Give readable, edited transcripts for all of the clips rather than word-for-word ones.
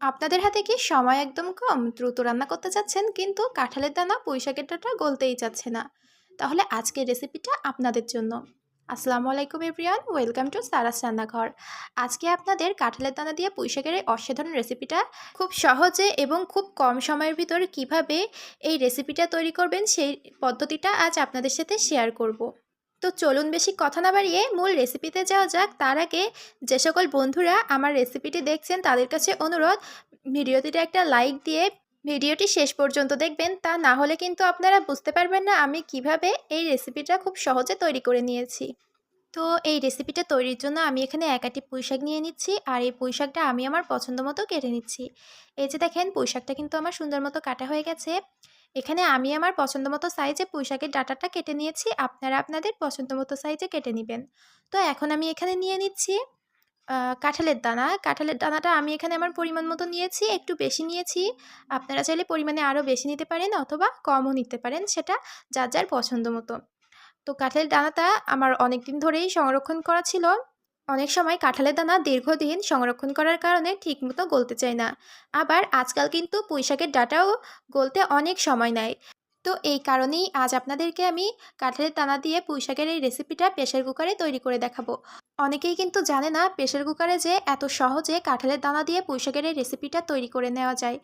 আপনাদের হাতে কি সময় একদম কম, দ্রুত রান্না করতে চাচ্ছেন কিন্তু কাঁঠালের দানা পুঁইশাকের ডাঁটা গলতেই চাচ্ছে না? তাহলে আজকের রেসিপিটা আপনাদের জন্য। আসসালামু আলাইকুম এভরিওয়ান, ওয়েলকাম টু সারাস রান্নাঘর। আজকে আপনাদের কাঁঠালের দানা দিয়ে পুঁইশাকের এই অসাধারণ রেসিপিটা খুব সহজে এবং খুব কম সময়ের ভিতর কিভাবে এই রেসিপিটা তৈরি করবেন সেই পদ্ধতিটা আজ আপনাদের সাথে শেয়ার করব। তো চলুন বেশি কথা না বাড়িয়ে মূল রেসিপিতে যাওয়া যাক। তার আগে যে সকল বন্ধুরা আমার রেসিপিটি দেখছেন তাদের কাছে অনুরোধ, ভিডিওটিতে একটা লাইক দিয়ে ভিডিওটি শেষ পর্যন্ত দেখবেন। তা না হলে কিন্তু আপনারা বুঝতে পারবেন না আমি কিভাবে এই রেসিপিটা খুব সহজে তৈরি করে নিয়েছি। তো এই রেসিপিটা তৈরির জন্য আমি এখানে এক আঁটি পুঁইশাক নিয়ে নিচ্ছি, আর এই পুঁইশাকটা আমি আমার পছন্দ মতো কেটে নিচ্ছি। এই যে দেখেন, পুঁইশাকটা কিন্তু আমার সুন্দর মতো কাটা হয়ে গেছে। এখানে আমি আমার পছন্দ মতো সাইজে পুঁইশাকের ডাঁটাটা কেটে নিয়েছি, আপনারা আপনাদের পছন্দ মতো সাইজে কেটে নেবেন। তো এখন আমি এখানে নিয়ে নিচ্ছি কাঁঠালের দানা। কাঁঠালের দানাটা আমি এখানে আমার পরিমাণ মতো নিয়েছি, একটু বেশি নিয়েছি। আপনারা চাইলে পরিমাণে আরও বেশি নিতে পারেন অথবা কমও নিতে পারেন, সেটা যার যার পছন্দ মতো। তো কাঁঠালের দানাটা আমার অনেক দিন ধরেই সংরক্ষণ করা ছিল। অনেক সময় কাঁঠালের দানা দীর্ঘদিন সংরক্ষণ করার কারণে ঠিকমতো গলতে চায় না। আবার আজকাল কিন্তু পুঁইশাকের ডাঁটাও গলতে অনেক সময় নেয়। তো এই কারণেই আজ আপনাদেরকে আমি কাঁঠালের দানা দিয়ে পুঁইশাকের এই রেসিপিটা প্রেসার কুকারে তৈরি করে দেখাবো। অনেকেই কিন্তু জানে না প্রেসার কুকারে যে এত সহজে কাঁঠালের দানা দিয়ে পুঁইশাকের এই রেসিপিটা তৈরি করে নেওয়া যায়।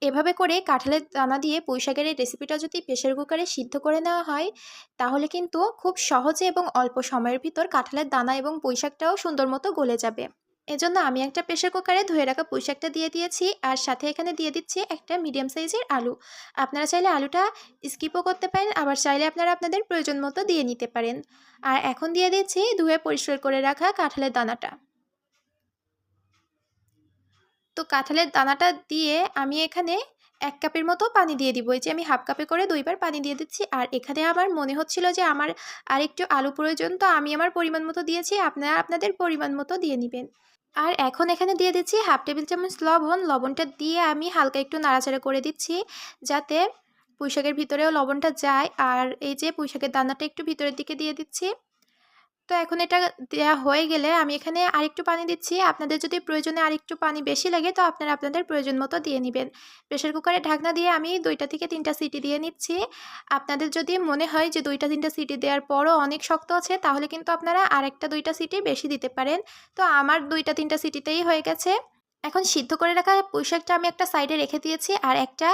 এভাবে করে কাঁঠালের দানা দিয়ে পুঁইশাকের এই রেসিপিটা যদি প্রেসার কুকারে সিদ্ধ করে নেওয়া হয়, তাহলে কিন্তু খুব সহজে এবং অল্প সময়ের ভিতর কাঁঠালের দানা এবং পুঁইশাকটাও সুন্দর মতো গলে যাবে। এজন্য আমি একটা প্রেসার কুকারে ধুয়ে রাখা পুঁইশাকটা দিয়ে দিয়েছি, আর সাথে এখানে দিয়ে দিচ্ছি একটা মিডিয়াম সাইজের আলু। আপনারা চাইলে আলুটা স্কিপও করতে পারেন, আবার চাইলে আপনারা আপনাদের প্রয়োজন মতো দিয়ে নিতে পারেন। আর এখন দিয়ে দিচ্ছি ধুয়ে পরিষ্কার করে রাখা কাঁঠালের দানাটা। তো কাঁঠালের দানাটা দিয়ে আমি এখানে ১ কাপের মতো পানি দিয়ে দিব। এই যে আমি হাফ কাপে করে ২ বার পানি দিয়ে দিচ্ছি। আর এখানে আমার মনে হচ্ছিল যে আমার আরেকটু আলু প্রয়োজন, তো আমি আমার পরিমাণ মতো দিয়েছি। আপনারা আপনাদের পরিমাণ মতো দিয়ে নিবেন। আর এখন এখানে দিয়ে দিচ্ছি হাফ টেবিল চামচ লবণ। লবণটা দিয়ে আমি হালকা একটু নাড়াচাড়া করে দিচ্ছি, যাতে পুঁইশাকের ভিতরেও লবণটা যায়। আর এই যে পুঁইশাকের দানাটা একটু ভিতরের দিকে দিয়ে দিচ্ছি। তো এখন এটা দেয়া হয়ে গেলে আমি এখানে আরেকটু পানি দিচ্ছি। আপনাদের যদি প্রয়োজনে আরেকটু পানি বেশি লাগে তো আপনারা আপনাদের প্রয়োজন মতো দিয়ে নিবেন। প্রেসার কুকারে ঢাকনা দিয়ে আমি ২টা থেকে ৩টা সিটি দিয়ে নিচ্ছি। আপনাদের যদি মনে হয় যে ২টা ৩টা সিটি দেওয়ার পরও অনেক শক্ত আছে, তাহলে কিন্তু আপনারা আরেকটা ২টা সিটি বেশি দিতে পারেন। তো আমার ২টা ৩টা সিটিতেই হয়ে গেছে। এখন সিদ্ধ করে রাখা পুঁইশাকটা আমি একটা সাইডে রেখে দিয়েছি, আর একটা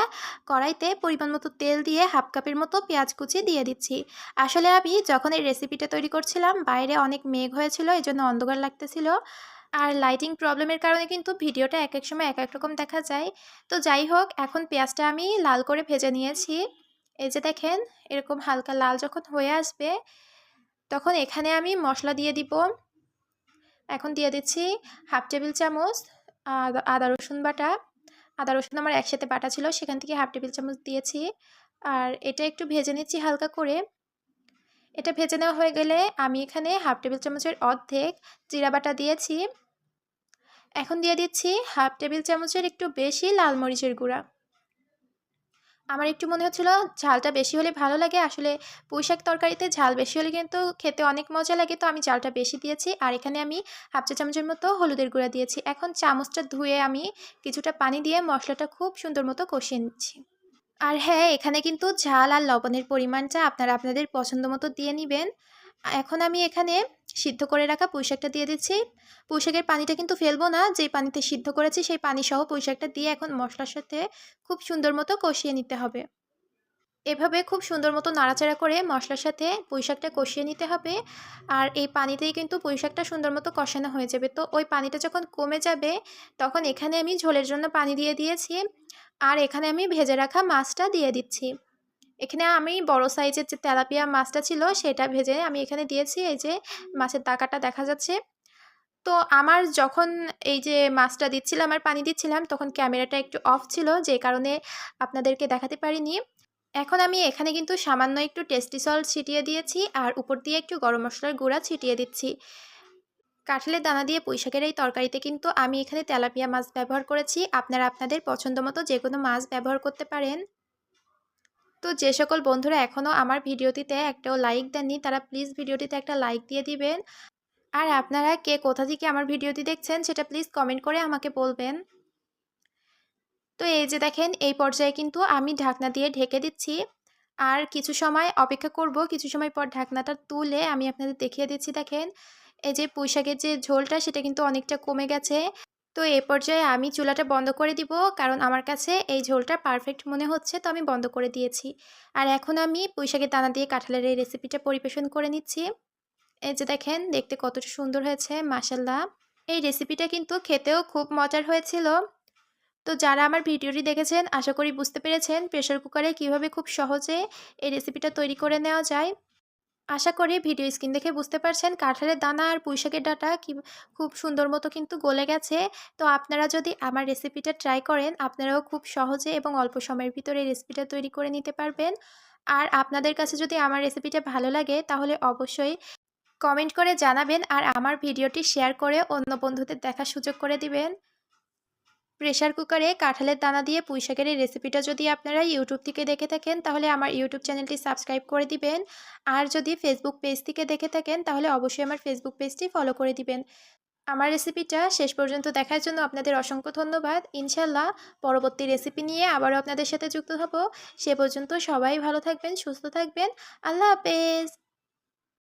কড়াইতে পরিমাণ মতো তেল দিয়ে হাফ কাপের মতো পেঁয়াজ কুচি দিয়ে দিচ্ছি। আসলে আমি যখন এই রেসিপিটা তৈরি করছিলাম বাইরে অনেক মেঘ হয়েছিল, এই জন্য অন্ধকার লাগতেছিল। আর লাইটিং প্রবলেমের কারণে কিন্তু ভিডিওটা এক এক সময় এক এক রকম দেখা যায়। তো যাই হোক, এখন পেঁয়াজটা আমি লাল করে ভেজে নিয়েছি। এই যে দেখেন, এরকম হালকা লাল যখন হয়ে আসবে তখন এখানে আমি মশলা দিয়ে দিব। এখন দিয়ে দিচ্ছি হাফ টেবিল চামচ আদা রসুন বাটা। আদা রসুন আমার একসাথে বাটা ছিল, সেখান থেকে হাফ টেবিল চামচ দিয়েছি। আর এটা একটু ভেজে নিচ্ছি হালকা করে। এটা ভেজে নেওয়া হয়ে গেলে আমি এখানে হাফ টেবিল চামচের অর্ধেক জিরা বাটা দিয়েছি। এখন দিয়ে দিচ্ছি হাফ টেবিল চামচের একটু বেশি লাল মরিচের গুঁড়া। আমার একটু মনে হচ্ছিল ঝালটা বেশি হলে ভালো লাগে। আসলে পুঁইশাক তরকারিতে ঝাল বেশি হলে কিন্তু খেতে অনেক মজা লাগে, তো আমি ঝালটা বেশি দিয়েছি। আর এখানে আমি হাফ চা চামচের মতো হলুদের গুঁড়া দিয়েছি। এখন চামচটা ধুয়ে আমি কিছুটা পানি দিয়ে মশলাটা খুব সুন্দর মতো কষিয়ে নিচ্ছি। আর হ্যাঁ, এখানে কিন্তু ঝাল আর লবণের পরিমাণটা আপনারা আপনাদের পছন্দ মতো দিয়ে নেবেন। এখন আমি এখানে সিদ্ধ করে রাখা পুঁইশাকটা দিয়ে দিচ্ছি। পুঁইশাকের পানিটা কিন্তু ফেলবো না, যেই পানিতে সিদ্ধ করেছি সেই পানি সহ পুঁইশাকটা দিয়ে এখন মশলার সাথে খুব সুন্দর মতো কষিয়ে নিতে হবে। এভাবে খুব সুন্দর মতো নাড়াচাড়া করে মশলার সাথে পুঁইশাকটা কষিয়ে নিতে হবে। আর এই পানিতেই কিন্তু পুঁইশাকটা সুন্দর মতো কষানো হয়ে যাবে। তো ওই পানিটা যখন কমে যাবে তখন এখানে আমি ঝোলের জন্য পানি দিয়ে দিয়েছি। আর এখানে আমি ভেজে রাখা মাছটা দিয়ে দিচ্ছি। এখানে আমি বড় সাইজের যে তেলাপিয়া মাছটা ছিল সেটা ভেজে আমি এখানে দিয়েছি। এই যে মাছের দাকাটা দেখা যাচ্ছে। তো আমার যখন এই যে মাছটা দিচ্ছিলাম আর পানি দিচ্ছিলাম তখন ক্যামেরাটা একটু অফ ছিল, যে কারণে আপনাদেরকে দেখাতে পারিনি। এখন আমি এখানে কিন্তু সামান্য একটু টেস্টি সল্ট ছিটিয়ে দিয়েছি, আর উপর দিয়ে একটু গরম মশলার গুঁড়া ছিটিয়ে দিচ্ছি। কাঁঠালের দানা দিয়ে পুঁইশাকের এই তরকারিতে কিন্তু আমি এখানে তেলাপিয়া মাছ ব্যবহার করেছি। আপনারা আপনাদের পছন্দ মতো যে কোনো মাছ ব্যবহার করতে পারেন। তো যে সকল বন্ধুরা এখনও আমার ভিডিওটিতে একটাও লাইক দেননি তারা প্লিজ ভিডিওটিতে একটা লাইক দিয়ে দিবেন। আর আপনারা কে কোথা থেকে আমার ভিডিওটি দেখছেন সেটা প্লিজ কমেন্ট করে আমাকে বলবেন। তো এই যে দেখেন এই পর্যায়ে কিন্তু আমি ঢাকনা দিয়ে ঢেকে দিচ্ছি। আর কিছু সময় অপেক্ষা করব। কিছু সময় পর ঢাকনাটা তুলে আমি আপনাদের দেখিয়ে দিচ্ছি দেখেন। এই যে পুঁইশাকের যে ঝোলটা সেটা কিন্তু অনেকটা কমে গেছে। তো এ পর্যায়ে আমি চুলাটা বন্ধ করে দিব। কারণ আমার কাছে এই ঝোলটা পারফেক্ট মনে হচ্ছে, তো আমি বন্ধ করে দিয়েছি। আর এখন আমি পুঁইশাকের দানা দিয়ে কাঁঠালের এই রেসিপিটা পরিবেশন করে নিচ্ছি। এই যে দেখেন দেখতে কতটা সুন্দর হয়েছে মাশাআল্লাহ। এই রেসিপিটা কিন্তু খেতেও খুব মজার হয়েছিল। তো যারা আমার ভিডিওটি দেখেছেন আশা করি বুঝতে পেরেছেন প্রেসার কুকারে কিভাবে খুব সহজে এই রেসিপিটা তৈরি করে নেওয়া যায়। আশা করি ভিডিও স্ক্রিন দেখে বুঝতে পারছেন কাঁঠালের দানা আর পুঁইশাকের ডাঁটা খুব সুন্দর মতো কিন্তু গলে গেছে। তো আপনারা যদি আমার রেসিপিটা ট্রাই করেন আপনারাও খুব সহজে এবং অল্প সময়ের ভিতরে এই রেসিপিটা তৈরি করে নিতে পারবেন। আর আপনাদের কাছে যদি আমার রেসিপিটা ভালো লাগে তাহলে অবশ্যই কমেন্ট করে জানাবেন আর আমার ভিডিওটি শেয়ার করে অন্য বন্ধুদের দেখার সুযোগ করে দিবেন। প্রেসার কুকারে কাঁঠালের দানা দিয়ে পুঁইশাকের এই রেসিপিটা যদি আপনারা ইউটিউব থেকে দেখে থাকেন তাহলে আমার ইউটিউব চ্যানেলটি সাবস্ক্রাইব করে দিবেন। আর যদি ফেসবুক পেজ থেকে দেখে থাকেন তাহলে অবশ্যই আমার ফেসবুক পেজটি ফলো করে দিবেন। আমার রেসিপিটা শেষ পর্যন্ত দেখার জন্য আপনাদের অসংখ্য ধন্যবাদ। ইনশাল্লাহ পরবর্তী রেসিপি নিয়ে আবারও আপনাদের সাথে যুক্ত হব। সে পর্যন্ত সবাই ভালো থাকবেন, সুস্থ থাকবেন। আল্লাহ হাফেজ।